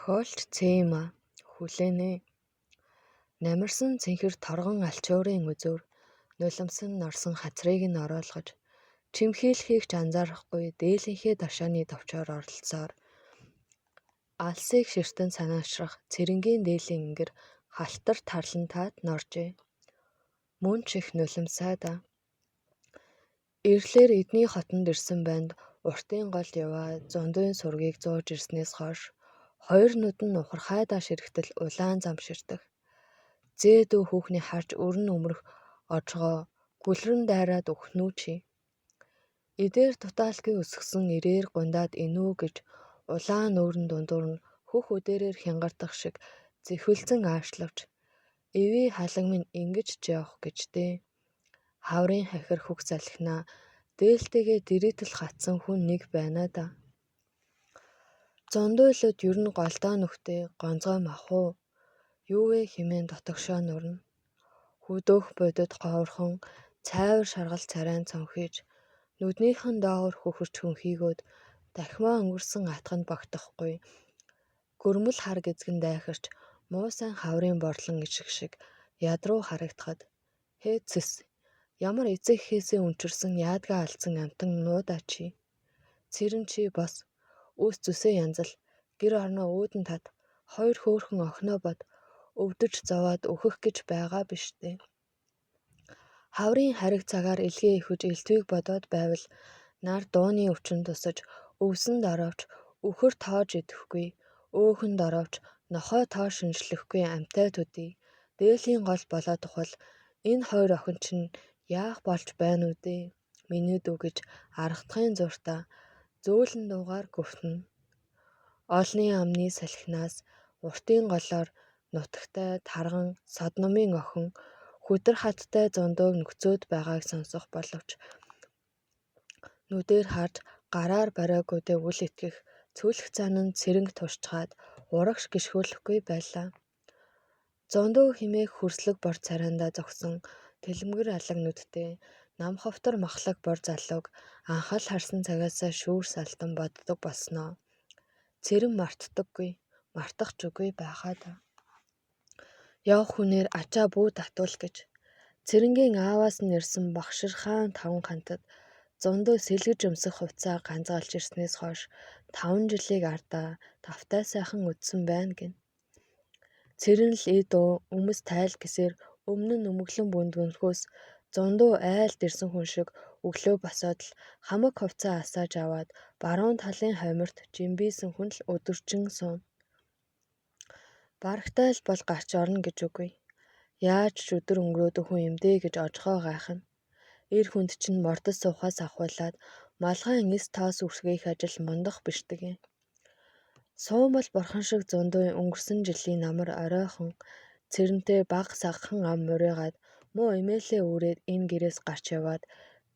Зохиолч Цээма хүлээнэ. Намирсан цэнхэр торгон алчуурын үзүүр нулимсан норсон хацрыг нь ороолгож чимхийлхийг ч анзаарахгүй дээлэнхээ дашааны товчоор оролцсоор алсыг ширтэн санаачрах цэрэнгийн дээлийн ингэр халтар тарлан таад норжээ. Мөн ч их нулимсаа да. Ирлэр эдний хотонд ирсэн байнд уртын гол яваа зундын сургийг зууж ирснээс хойш хоёр нүд нь ухархайдаа ширхтэл улаан замширдаг. Зээ дүү хүүхний харж өрн өмрөх ожгоо гүлрэн дайраад өгнүү чи. Идээр тутаалгүй өсгсөн ирээр гундаад инүү гэж улаан нүүрэн дундуур нь хөх өдөрөөр хянгардах шиг зэхвэлзэн аашлавч эвээ халаг минь ингэж ч явах гэжтэй. Хаврын хахир хөх залхинаа дээлтэйгээ дэрэтэл хатсан хүн нэг байна да. Зондойлоод ер нь голдоо нүхтэй гонцгой махуу юу вэ хэмээн дотогшоо нурна. Хүдөөх бодод говархон цайвар шаргал царайн цонхиж нүднийхэн доогор хөхөрч хөнхийгөөд дахимаа өнгөрсөн атганд багтахгүй гөрмөл хар гэзгэн дайхарч муусайн хаврын борлон ишиг шиг ядруу харагдахад хээцэс ямар эцэг эхээсээ өнчирсэн яадгаа алдсан амтан нуудаа чи. Цэрэн чи бос үс зүсээ янзал гэр орноо үүдэн тат хоёр хөөхөн охиноо бод өвдөж зовоод өөхөх гэж байгаа биш дээ. Хаврын хариг цагаар илгээ ихэж элтвийг бодоод байвал нар дууны өвчин тусаж өвсөнд оровч үхэр тоож идэхгүй өөхөнд оровч нохой тоо шинжлэхгүй амтай төдий дээлийн гол болоо тухал энэ хоёр охин чинь яах болж байна үү дээ. Миний дүү гэж аргатхын зууртаа зөөлөн дуугаар гүвтэнэ. Олны амны салхинаас уртын голоор нутагтай тарган содномын охин хүдэр хаттай зундууг нөхцөөд байгааг сонсох боловч нүдээр харж гараар бариагуудаа үл итгэх цүлх цан нь цэрэнг тушчаад урагш гიშгүүлэхгүй байлаа. Зондуу химээх хөрслөг бор царайндаа зогсон тэлэмгэр алаг нүдтэй нам ховтор махлаг бор залууг анхал харсан цагаасаа шүүрс алдан боддог болсноо. Цэрэн мартдаггүй, мартах ч үгүй байхаа да. Явх хүнээр ачаа бүү татвал гэж цэрэнгийн ааваас нь ирсэн багшир хаан таван хантад зундуу сэлгэж өмсөх хувцаа ганцгаалж ирснээс хойш 5 жилийг ардаа тавтай сайхан үдсэн байна гин. Цэрэн л ид өмс тайл гэсээр өмнө нь өмөглөн бүндгөнхөөс зундуу айлд ирсэн хүн шиг өглөө босоод л хамаг хувцаа асааж аваад баруун талын хойморт жимбийсэн хүн л өдөржин суун. Барагтай л бол гарч орно гэж үгүй. Яаж ч өдөр өнгөрөөд хүн юм дээ гэж ожгоо гайхна. Эр хүнд чинь мордос суухаас ахуулаад малгайн эс тоос үрсгэх ажил мундах бишдэг юм. Суумал бурхан шиг зундуу өнгөрсөн жилийн намар оройхон цэрэнтэй баг сагхан ам мурийгаад муу эмээлээ үрээд энэ гэрээс гарч яваад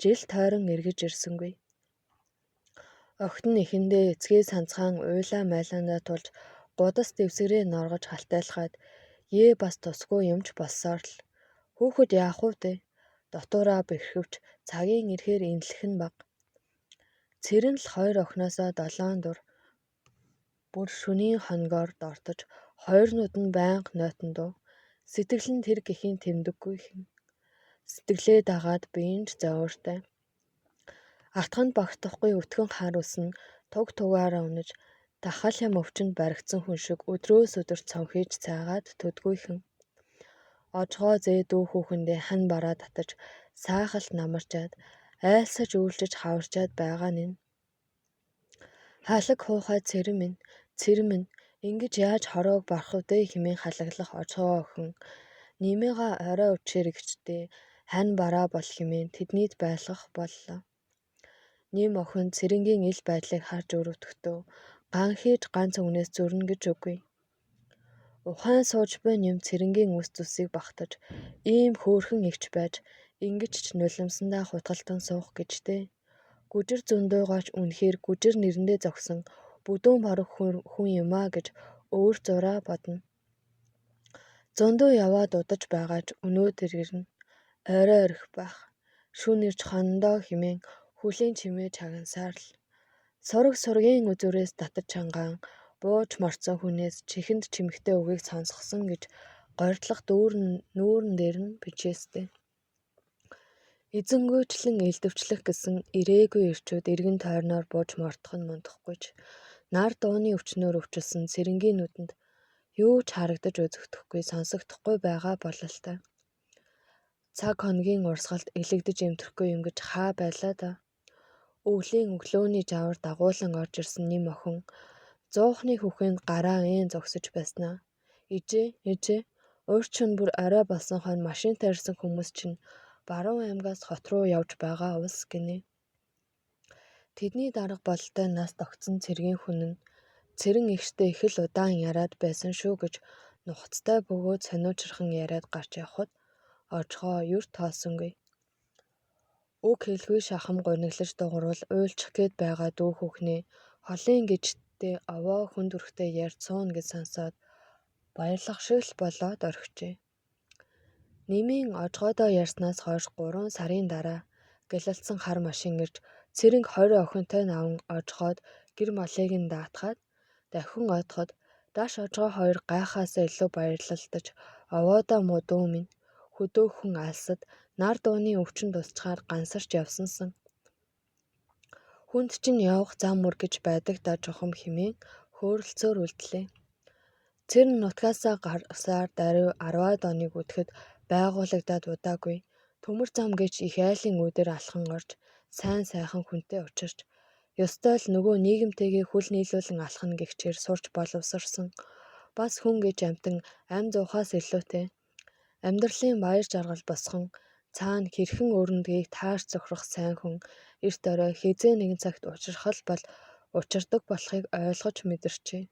жил тойрон эргэж ирсэнгүй. Охид нь эхэндээ эцгээ санцхан уйлаа майлаандаа тулж гудас дэвсгэрээ норгож халтайлахад ээ бас тусгүй юмч болсоор л хүүхэд яах вэ дээ. Дотуураа бэрхвч цагийн ирэхээр инлэх нь баг. Цэрэн л хоёр охиноосоо 7 дур бүр шөнийн хоногоор дортож хоёр нүд нь байнга нойтондоо сэтгэл нь тэр гэхийн тэмдэггүй хэн. Сэтгэлээ дагаад биеинч зовоортой. Атганд багтахгүй өтгөн хар үсэн туг тугаараа унаж дахал ям өвчөнд баригдсан хүн шиг өдрөөс өдөр цонхиж цайгаад төдгүй хэн. Ожгоо зээ дүү хүүхэндээ хан бараа татаж сайхалт намарчаад айлсаж үйлчиж хаварчаад байгаа нь. Халаг хуухай цэрэн минь ингэж яаж хороог барах вэ хэмээн халаглах ожгоо охин нэмээгаа орой өчээрэгчдээ хань бараа бол хэмээн тэднийд байлгах боллоо. Нэм охин цэрэнгийн ил байдлыг харж өрөвдөхдөө ган хийж ганц өгнөөс зүрнэ гэж үгүй. Ухаан сууж буй нэм цэрэнгийн үс зүсийг багтаж ийм хөөрхөн эгч байж ингэж ч нулимсандаа хутгалтан суух гэжтэй. Гүжир зөндөөгооч үнэхээр гүжир нэрэндээ зогсон бүдүүн борог хүн юмаа гэж өөр зураа бодно. Зөндөө яваад удаж байгаач өнөөдөр ирнэ. Орой орхи байх. Шүн ирж хондоо хэмээн хүлийн чимээ чагнасаар л сураг сургийн үзүүрээс татаж чангаан Бууж марцсан хүнээс чихэнд чимэгтэй үгийг сонсгосон гэж горьдлох нүүрэн дээр нь бичээстэй. Эзэнгүйчлэн элдэвчлэх гэсэн ирээгүй ирчүүд эргэн тойрноор бууж мортох нь мундахгүйч. Нар дууны өвчнөөр өвчлсөн цэрэнгийн нүдэнд юу ч харагдаж үзэгдэхгүй, сонсогдохгүй байгаа бололтой. Цаг хоногийн урсгалд элэгдэж эмтэхгүй юм гэж хаа байлаа да. Өвлийн өглөөний жавар дагуулan орж ирсэн нэм охин зуухны хүхэнд гараа ээн зогсож байснаа. Ижээ, урьд шөнө бүр орой болсон хойно машинтай ирсэн хүмүүс чинь баруун аймгаас хот руу явж байгаа ус гинэ. Тэдний дарга бололтой нас тогтсон цэргийн хүн нь цэрэн ихштэй их л удаан яриад байсан шүү гэж нухацтай бөгөөд сониучрхан яриад гарч явхад ожгоо юр тоосонгүй. Уг хэлгүй шахам гуниглаж дуурвал уйлчих гээд байгаа дүү хүүхнээ холын гижтэй овоо хүнд өрхтэй ярьж сууна гэж сонсоод баярлах шиг л болоод орхижээ. Нэмийн ожгоодоо ярьснаас хойш 3 сарын дараа гэлэлцсэн хар машин ирж цэрэнг 20 охинтой наван ожгоод гэр молыг нь даатгаад дахин одоход даш ожгоо хоёр гайхаасаа илүү баярлалтаж овоодоо муу минь хөдөөхөн алсад нар дууны өвчин тусчаар гансарч явсансан. Хүнд чинь явах зам мөр гэж байдаг да жухам хэмээн хөөрөлцөөр үлдлээ. Цэрэн нутгаасаа гарсаар даруй 10-аад оныг үдэхэд байгуулагдаад удаагүй төмөр зам гэж их айлын үүдээр алхан орж сайхан хүнтэй учирч ёстой л нөгөө нийгэмтэйгээ хүл нийлүүлэн алхна гэгчээр сурч боловсрсон. Бас хүн гэж амтан ам зуухаас илүүтэй амьдралын баяр жаргал босхон цаана хэрхэн өрөндгийг таарч зохирох сайн хүн эрт орой хизээ нэгэн цагт учрах бол учирдаг болохыг ойлгож мэдэрчээ.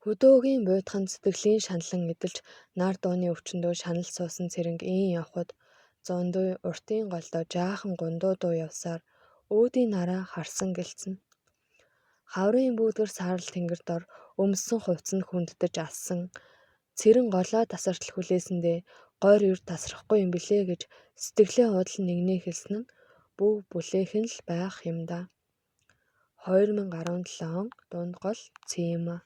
Хөдөөгийн буйдаханд сэтгэлийн шаналан эдэлж нар дууны өвчнөдөө шанал суусан цэрэнг ийн явхад зундуй уртын голдоо жаахан гундуу дуу явсаар өөдийн нараа харсан гэлцэн. Хаврын бүүдгэр саарал тэнгэр дор өмссөн хувцс нь хүнддэж алсан. Цэрэн голоо тасартал хүлээсэндээ гойр юр тасрахгүй юм билээ гэж сэтгэлээ худал нэгнээ хэлсэн нь бүв бүлээх нь л байх юм да. 2017 он дунд гол Цэма